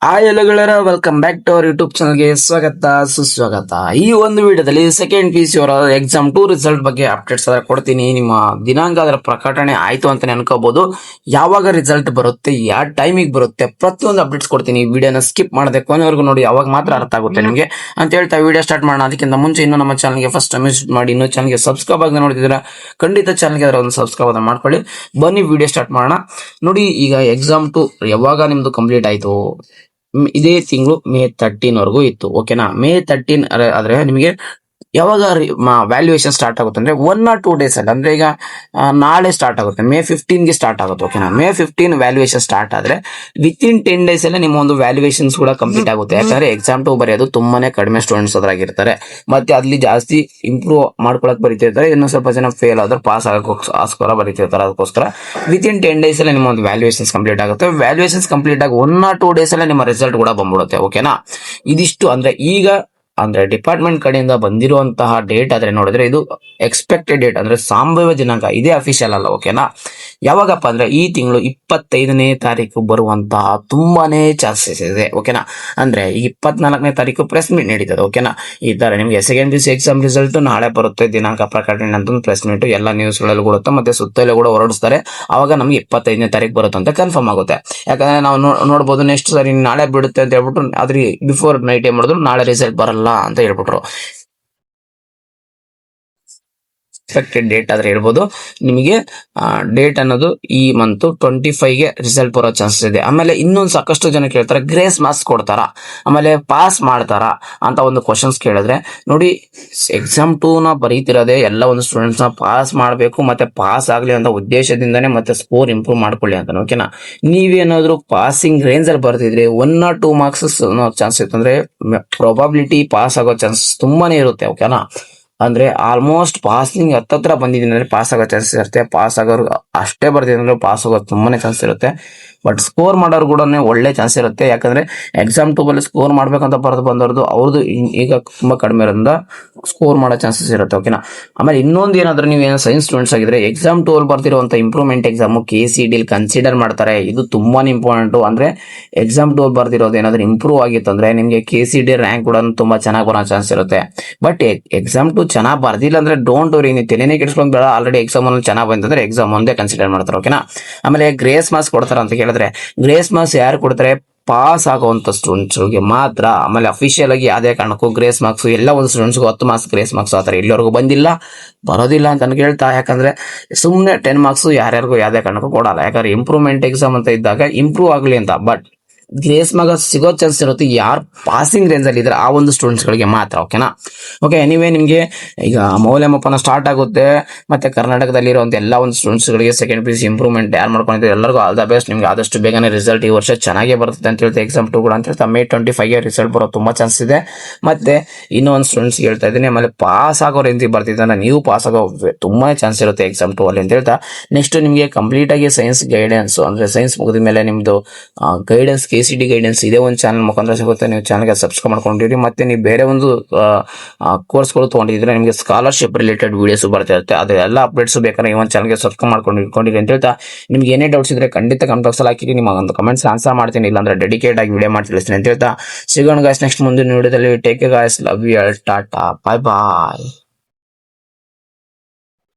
Hi ಎಲ್ಲ ಗೆಳೆಯರ, welcome back to our YouTube ಚಾನಲ್ಗೆ ಸ್ವಾಗತ ಸುಸ್ವಾಗತ. ಈ ಒಂದು ವಿಡಿಯೋದಲ್ಲಿ ಸೆಕೆಂಡ್ ಪಿ ಸಿ ಅವರ ಎಕ್ಸಾಮ್ 2 ರಿಸಲ್ಟ್ ಬಗ್ಗೆ ಅಪ್ಡೇಟ್ಸ್ ಕೊಡ್ತೀನಿ. ನಿಮ್ಮ ದಿನಾಂಕ ಅದರ ಪ್ರಕಟಣೆ ಆಯ್ತು ಅಂತಾನೆ ಅನ್ಕೋಬಹುದು. ಯಾವಾಗ ರಿಸಲ್ಟ್ ಬರುತ್ತೆ, ಯಾವ ಟೈಮಿಗೆ ಬರುತ್ತೆ, ಪ್ರತಿಯೊಂದು ಅಪ್ಡೇಟ್ಸ್ ಕೊಡ್ತೀನಿ. ವಿಡಿಯೋನ ಸ್ಕಿಪ್ ಮಾಡದೆ ಕೊನೆವರೆಗೂ ನೋಡಿ, ಅವಾಗ ಮಾತ್ರ ಅರ್ಥ ಆಗುತ್ತೆ ನಿಮಗೆ ಅಂತ ಹೇಳ್ತಾ ವಿಡಿಯೋ ಸ್ಟಾರ್ಟ್ ಮಾಡೋಣ. ಅದಕ್ಕಿಂತ ಮುಂಚೆ ಇನ್ನೂ ನಮ್ಮ ಚಾನಲ್ಗೆ ಫಸ್ಟ್ ಟೈಮ್ ವಿಸಿಟ್ ಮಾಡಿ, ಇನ್ನೂ ಚಾನಲ್ಗೆ ಸಬ್ಸ್ಕ್ರೈಬ್ ಆಗಿ ನೋಡ್ತಿದ್ದೀರಾ, ಖಂಡಿತ ಚಾನಲ್ಗೆ ಅದರ ಒಂದು ಸಬ್ಸ್ಕ್ರೈಬ್ ಅದನ್ನು ಮಾಡ್ಕೊಳ್ಳಿ. ಬನ್ನಿ ವಿಡಿಯೋ ಸ್ಟಾರ್ಟ್ ಮಾಡೋಣ. ನೋಡಿ, ಈಗ ಎಕ್ಸಾಮ್ 2 ಯಾವಾಗ ನಿಮ್ದು ಕಂಪ್ಲೀಟ್ ಆಯ್ತು, ಇದೇ ತಿಂಗಳು ಮೇ 13 ವರೆಗೂ ಇತ್ತು. ಓಕೆನಾ? ಮೇ 13 ಆದ್ರೆ ನಿಮಗೆ ಯಾವಾಗ ವ್ಯಾಲ್ಯೂಯೇಷನ್ ಸ್ಟಾರ್ಟ್ ಆಗುತ್ತೆ ಅಂದ್ರೆ 1 or 2 ಡೇಸ್ ಅಲ್ಲಿ, ಅಂದ್ರೆ ಈಗ ನಾಳೆ ಸ್ಟಾರ್ಟ್ ಆಗುತ್ತೆ, ಮೇ 15ಗೆ ಸ್ಟಾರ್ಟ್ ಆಗುತ್ತೆ. ಓಕೆನಾ? ಮೇ 15 ವ್ಯಾಲ್ಯೂಯೇಷನ್ ಸ್ಟಾರ್ಟ್ ಆದ್ರೆ ವಿತಿನ್ 10 ಡೇಸ್ ಅಲ್ಲಿ ನಿಮ್ಮ ಒಂದು ವ್ಯಾಲ್ಯೂಯೇಷನ್ಸ್ ಕೂಡ ಕಂಪ್ಲೀಟ್ ಆಗುತ್ತೆ. ಯಾಕಂದ್ರೆ ಎಕ್ಸಾಮ್ 2 ಬರೆಯೋದು ತುಂಬಾನೇ ಕಡಿಮೆ ಸ್ಟೂಡೆಂಟ್ಸ್ ಅದ್ರಾಗಿರ್ತಾರೆ, ಮತ್ತೆ ಅಲ್ಲಿ ಜಾಸ್ತಿ ಇಂಪ್ರೂವ್ ಮಾಡ್ಕೊಳಕ್ ಬರೀತಿರ್ತಾರೆ. ಇನ್ನು ಸ್ವಲ್ಪ ಜನ ಫೇಲ್ ಆದ್ರೆ ಪಾಸ್ ಆಗೋಸ್ಕರ ಬರೀತಿರ್ತಾರೆ. ಅದಕ್ಕೋಸ್ಕರ ವಿತಿನ್ 10 ಡೇಸ್ ಅಲ್ಲಿ ನಿಮ್ಮ ಒಂದು ವ್ಯಾಲ್ಯೂಯೇಷನ್ಸ್ ಕಂಪ್ಲೀಟ್ ಆಗುತ್ತೆ. ವ್ಯಾಲ್ಯೂಯೇಷನ್ಸ್ ಕಂಪ್ಲೀಟ್ ಆಗಿ 1 or 2 ಡೇಸ್ ಅಲ್ಲಿ ನಿಮ್ಮ ರಿಸಲ್ಟ್ ಕೂಡ ಬಂದ್ಬಿಡುತ್ತೆ. ಓಕೆನಾ? ಇದಿಷ್ಟು ಅಂದ್ರೆ ಈಗ ಅಂದ್ರೆ ಡಿಪಾರ್ಟ್ಮೆಂಟ್ ಕಡೆಯಿಂದ ಬಂದಿರುವಂತಹ ಡೇಟ್ ಆದ್ರೆ ನೋಡಿದ್ರೆ ಇದು ಎಕ್ಸ್ಪೆಕ್ಟೆಡ್ ಡೇಟ್, ಅಂದ್ರೆ ಸಂಭಾವ್ಯ ದಿನಾಂಕ, ಇದೇ ಅಫಿಷಿಯಲ್ ಅಲ್ಲ. ಓಕೆನಾ? ಯಾವಾಗಪ್ಪ ಅಂದ್ರೆ ಈ ತಿಂಗಳು 25ನೇ ತಾರೀಕು ಬರುವಂತಹ ತುಂಬಾನೇ ಚಾನ್ಸಸ್ ಇದೆ. ಓಕೆನಾ? ಅಂದ್ರೆ ಈ 24ನೇ ತಾರೀಕು ಪ್ರೆಸ್ ಮೀಟ್ ನಡೀತದೆ. ಓಕೆನಾ? ಈ ತರ ನಿಮಗೆ second P C exam result ನಾಳೆ ಬರುತ್ತೆ, ದಿನಾಂಕ ಪ್ರಕಟಣೆ ಅಂತ ಪ್ರೆಸ್ ಮೀಟ್ ಎಲ್ಲ ನ್ಯೂಸ್ ಗಳಲ್ಲಿ ಕೊಡುತ್ತೆ, ಮತ್ತೆ ಸುತ್ತಲೂ ಕೂಡ ಹೊರಡಿಸ್ತಾರೆ. ಅವಾಗ ನಮ್ಗೆ 25ನೇ ತಾರೀಕು ಬರುತ್ತೆ ಅಂತ ಕನ್ಫರ್ಮ್ ಆಗುತ್ತೆ. ಯಾಕಂದ್ರೆ ನಾವು ನೋಡ್ಬೋದು, ನೆಕ್ಸ್ಟ್ ಸರಿ ನಾಳೆ ಬಿಡುತ್ತೆ ಅಂತ ಹೇಳ್ಬಿಟ್ಟು ಅದ್ರ ಬಿಫೋರ್ ನೈಟ್ ಏನ್ ಮಾಡಿದ್ರು, ನಾಳೆ ರಿಸಲ್ಟ್ ಬರಲ್ಲ ಅಂತ ಹೇಳ್ಬಿಟ್ರು. ಎಕ್ಸ್ಪೆಕ್ಟೆಡ್ ಡೇಟ್ ಆದ್ರೆ ಹೇಳ್ಬೋದು ನಿಮಗೆ ಡೇಟ್ ಅನ್ನೋದು ಈ ಮಂತ್ 25ಗೆ ರಿಸಲ್ಟ್ ಬರೋ ಚಾನ್ಸಸ್ ಇದೆ. ಆಮೇಲೆ ಇನ್ನೊಂದು ಸಾಕಷ್ಟು ಜನ ಕೇಳ್ತಾರೆ, ಗ್ರೇಸ್ ಮಾರ್ಕ್ಸ್ ಕೊಡ್ತಾರಾ, ಆಮೇಲೆ ಪಾಸ್ ಮಾಡ್ತಾರಾ ಅಂತ ಒಂದು ಕ್ವಶನ್ಸ್ ಕೇಳಿದ್ರೆ, ನೋಡಿ, ಎಕ್ಸಾಮ್ 2 ನ ಬರೀತಿರೋದೇ ಎಲ್ಲ ಒಂದು ಸ್ಟೂಡೆಂಟ್ಸ್ ನ ಪಾಸ್ ಮಾಡಬೇಕು, ಮತ್ತೆ ಪಾಸ್ ಆಗ್ಲಿ ಅಂತ ಉದ್ದೇಶದಿಂದಾನೇ, ಮತ್ತೆ ಸ್ಕೋರ್ ಇಂಪ್ರೂವ್ ಮಾಡ್ಕೊಳ್ಳಿ ಅಂತ. ಓಕೆನಾ? ನೀವೇನಾದ್ರು ಪಾಸಿಂಗ್ ರೇಂಜ್ ಅಲ್ಲಿ ಬರ್ತಿದ್ರೆ 1 or 2 ಮಾರ್ಕ್ಸ್ ಚಾನ್ಸ್ ಇತ್ತು ಅಂದ್ರೆ ಪ್ರಾಬಬಿಲಿಟಿ ಪಾಸ್ ಆಗೋ ಚಾನ್ಸಸ್ ತುಂಬಾನೇ ಇರುತ್ತೆ. ಓಕೆನಾ? ಅಂದ್ರೆ ಆಲ್ಮೋಸ್ಟ್ ಪಾಸಿಂಗ್ ಹತ್ತತ್ರ ಬಂದಿದ್ದೀನಿ ಅಂದ್ರೆ ಪಾಸ್ ಆಗೋ ಚಾನ್ಸಸ್ ಇರುತ್ತೆ. ಪಾಸ್ ಆಗೋರು ಅಷ್ಟೇ ಬರ್ತಿದ್ರೆ ಅಂದ್ರೆ ಪಾಸ್ ಆಗೋ ತುಂಬಾನೇ ಚಾನ್ಸ್ ಇರುತ್ತೆ. ಬಟ್ ಸ್ಕೋರ್ ಮಾಡೋರು ಕೂಡ ಒಳ್ಳೆ ಚಾನ್ಸ್ ಇರುತ್ತೆ. ಯಾಕಂದ್ರೆ ಎಕ್ಸಾಮ್ 2 ಅಲ್ಲಿ ಸ್ಕೋರ್ ಮಾಡ್ಬೇಕಂತ ಬಂದವ್ರದ್ದು ಅವ್ರದ್ದು ಈಗ ತುಂಬಾ ಕಡಿಮೆ ಇರೋದ್ರಿಂದ ಸ್ಕೋರ್ ಮಾಡೋ ಚಾನ್ಸಸ್ ಇರುತ್ತೆ. ಓಕೆನಾ? ಆಮೇಲೆ ಇನ್ನೊಂದು ಏನಾದ್ರೂ ನೀವು ಏನೋ ಸೈನ್ಸ್ ಸ್ಟೂಡೆಂಟ್ಸ್ ಆಗಿದ್ರೆ ಎಕ್ಸಾಮ್ 2 ಅಲ್ಲಿ ಬರ್ತಿರುವಂತ ಇಂಪ್ರೂವ್ಮೆಂಟ್ ಎಕ್ಸಾಮ್ KCD ಕನ್ಸಿಡರ್ ಮಾಡ್ತಾರೆ. ಇದು ತುಂಬಾನೇ ಇಂಪಾರ್ಟೆಂಟ್. ಅಂದ್ರೆ ಎಕ್ಸಾಮ್ 2 ಬರ್ದಿರೋದು ಏನಾದ್ರೂ ಇಂಪ್ರೂವ್ ಆಗಿತ್ತು ಅಂದ್ರೆ ನಿಮ್ಗೆ KCD ರ್ಯಾಂಕ್ ಕೂಡ ತುಂಬಾ ಚೆನ್ನಾಗಿ ಬರೋ ಚಾನ್ಸ್ ಇರುತ್ತೆ. ಬಟ್ ಎಕ್ಸಾಮ್ 2 ಚೆನ್ನಾಗಿ ಬರ್ದಿಲ್ಲ ಅಂದ್ರೆ ಡೋಂಟ್ ವರಿ, ನೀವು ತಲೆನೇ ಕೆಡಿಸ್ಕೊಂಡು ಬೇಡ. ಆಲ್ರೆಡಿ ಎಕ್ಸಾಮ್ ಅಲ್ಲಿ ಚೆನ್ನಾಗಿ ಬಂತಂದ್ರೆ ಎಕ್ಸಾಮ್ ಒಂದೇ ಕನ್ಸಿಡರ್ ಮಾಡ್ತಾರೆ. ಓಕೆನಾ? ಆಮೇಲೆ ಗ್ರೇಸ್ ಮಾರ್ಕ್ಸ್ ಕೊಡ್ತಾರ ಅಂತ ಹೇಳಿದ್ರೆ, ಗ್ರೇಸ್ ಮಾರ್ಕ್ಸ್ ಯಾರು ಕೊಡ್ತಾರೆ? ಪಾಸ್ ಆಗುವಂತ ಸ್ಟೂಡೆಂಟ್ಸ್ಗೆ ಮಾತ್ರ. ಆಮೇಲೆ ಅಫಿಷಿಯಲ್ ಆಗಿ ಯಾವುದೇ ಕಾರಣಕ್ಕೂ ಗ್ರೇಸ್ ಮಾರ್ಕ್ಸ್ ಎಲ್ಲ ಒಂದು ಸ್ಟೂಡೆಂಟ್ಸ್ಗೂ 10 ಮಾರ್ಕ್ಸ್ ಗ್ರೇಸ್ ಮಾರ್ಕ್ಸ್ ಆತರ ಇಲ್ಲಿವರೆಗೂ ಬಂದಿಲ್ಲ, ಬರೋದಿಲ್ಲ ಅಂತ ಹೇಳ್ತಾ. ಯಾಕಂದ್ರೆ ಸುಮ್ಮನೆ 10 ಮಾರ್ಕ್ಸ್ ಯಾರ್ಯಾರಿಗೂ ಯಾವುದೇ ಕಾರಣಕ್ಕೂ ಕೊಡಲ್ಲ. ಯಾಕಂದ್ರೆ ಇಂಪ್ರೂವ್ಮೆಂಟ್ ಎಕ್ಸಾಮ್ ಅಂತ ಇದ್ದಾಗ ಇಂಪ್ರೂವ್ ಆಗಲಿ ಅಂತ. ಬಟ್ ಗ್ರೇಸ್ ಮಾರ್ಕ್ಸ್ ಸಿಗೋ ಚಾನ್ಸ್ ಇರುತ್ತೆ ಯಾರು ಪಾಸಿಂಗ್ ರೇಂಜ್ ಅಲ್ಲಿ ಇದ್ರೆ ಆ ಒಂದು ಸ್ಟೂಡೆಂಟ್ಸ್ ಗಳಿಗೆ ಮಾತ್ರ. ಓಕೆನಾ? ಓಕೆ, ಎನಿವೇ ನಿಮಗೆ ಈಗ ಮೌಲ್ಯಮಾಪನ ಸ್ಟಾರ್ಟ್ ಆಗುತ್ತೆ. ಮತ್ತೆ ಕರ್ನಾಟಕದಲ್ಲಿರುವಂತ ಎಲ್ಲ ಒಂದು ಸ್ಟೂಡೆಂಟ್ಸ್ ಗಳಿಗೆ ಸೆಕೆಂಡ್ ಪಿ ಸಿ ಇಂಪ್ರೂವ್ಮೆಂಟ್ ಯಾರು ಮಾಡ್ಕೊಂಡಿದ್ದಾರೆ ಎಲ್ಲರಿಗೂ ಆಲ್ ದ ಬೆಸ್ಟ್. ನಿಮ್ಗೆ ಆದಷ್ಟು ಬೇಗನೆ ರಿಸಲ್ಟ್ ಈ ವರ್ಷ ಚೆನ್ನಾಗೇ ಬರುತ್ತೆ ಅಂತ ಹೇಳ್ತಾ ಎಕ್ಸಾಮ್ 2 ಕೂಡ ಅಂತ ಹೇಳ್ತಾ ಮೇ 25ಗೆ ರಿಸಲ್ಟ್ ಬರೋ ತುಂಬಾ ಚಾನ್ಸ್ ಇದೆ. ಮತ್ತೆ ಇನ್ನೊಂದು ಸ್ಟೂಡೆಂಟ್ಸ್ ಹೇಳ್ತಾ ಇದ್ದೀನಿ, ಆಮೇಲೆ ಪಾಸ್ ಆಗೋ ರೇಂಜ್ ಬರ್ತಿದ್ದಾನೆ, ನೀವು ಪಾಸ್ ಆಗೋ ತುಂಬಾ ಚಾನ್ಸ್ ಇರುತ್ತೆ ಎಕ್ಸಾಮ್ 2 ಅಲ್ಲಿ ಅಂತ ಹೇಳ್ತಾ. ನೆಕ್ಸ್ಟ್ ನಿಮಗೆ ಕಂಪ್ಲೀಟ್ ಆಗಿ ಸೈನ್ಸ್ ಗೈಡೆನ್ಸ್, ಅಂದ್ರೆ ಸೈನ್ಸ್ ಮುಗಿದ ಮೇಲೆ ನಿಮ್ದು ಗೈಡೆನ್ಸ್ KCD ಗೈಡೆನ್ಸ್ ಇದೇ ಒಂದು ಚಾನಲ್ ಮುಖಾಂತರ ಸಿಗುತ್ತೆ. ನೀವು ಚಾನಲ್ಗೆ ಸಬ್ಸ್ಕ್ರೈಬ್ ಮಾಡ್ಕೊಂಡಿರಿ. ಮತ್ತೆ ನೀವು ಬೇರೆ ಒಂದು ಕೋರ್ಸ್ಗಳು ತೊಗೊಂಡಿದ್ರೆ ನಿಮಗೆ ಸ್ಕಾಲರ್ಶಿಪ್ ರಿಲೇಟೆಡ್ ವಿಡಿಯೋಸ್ ಬರ್ತಾ ಇರುತ್ತೆ. ಅದು ಎಲ್ಲ ಅಪ್ಡೇಟ್ಸ್ ಬೇಕಾದ್ರೆ ಈ ಒಂದು ಚಾನಲ್ಗೆ ಸಬ್ಸ್ಕ್ರೈಬ್ ಮಾಡ್ಕೊಂಡು ಇಟ್ಕೊಂಡಿರಿ ಅಂತ ಹೇಳ್ತಾ, ನಿಮ್ಗೆ ಏನೇ ಡೌಟ್ಸ್ ಇದ್ರೆ ಖಂಡಿತ ಕಮೆಂಟ್ ಬಾಕ್ಸ್ ಅಲ್ಲಿ ಹಾಕಿ, ನಿಮ್ಮ ಒಂದು ಕಮೆಂಟ್ಸ್ ಆನ್ಸರ್ ಮಾಡ್ತೀನಿ, ಇಲ್ಲಾಂದ್ರೆ ಡೆಡಿಕೇಟ್ ಆಗಿ ವಿಡಿಯೋ ಮಾಡಿ ತಿಳಿಸ್ತೀನಿ ಅಂತ ಹೇಳ್ತಾ ಸಿಗೋಣ ಗಾಯ್ಸ್ ನೆಕ್ಸ್ಟ್ ಮುಂದಿನ ವಿಡಿಯೋದಲ್ಲಿ. Take care guys, love you all, tata, bye bye.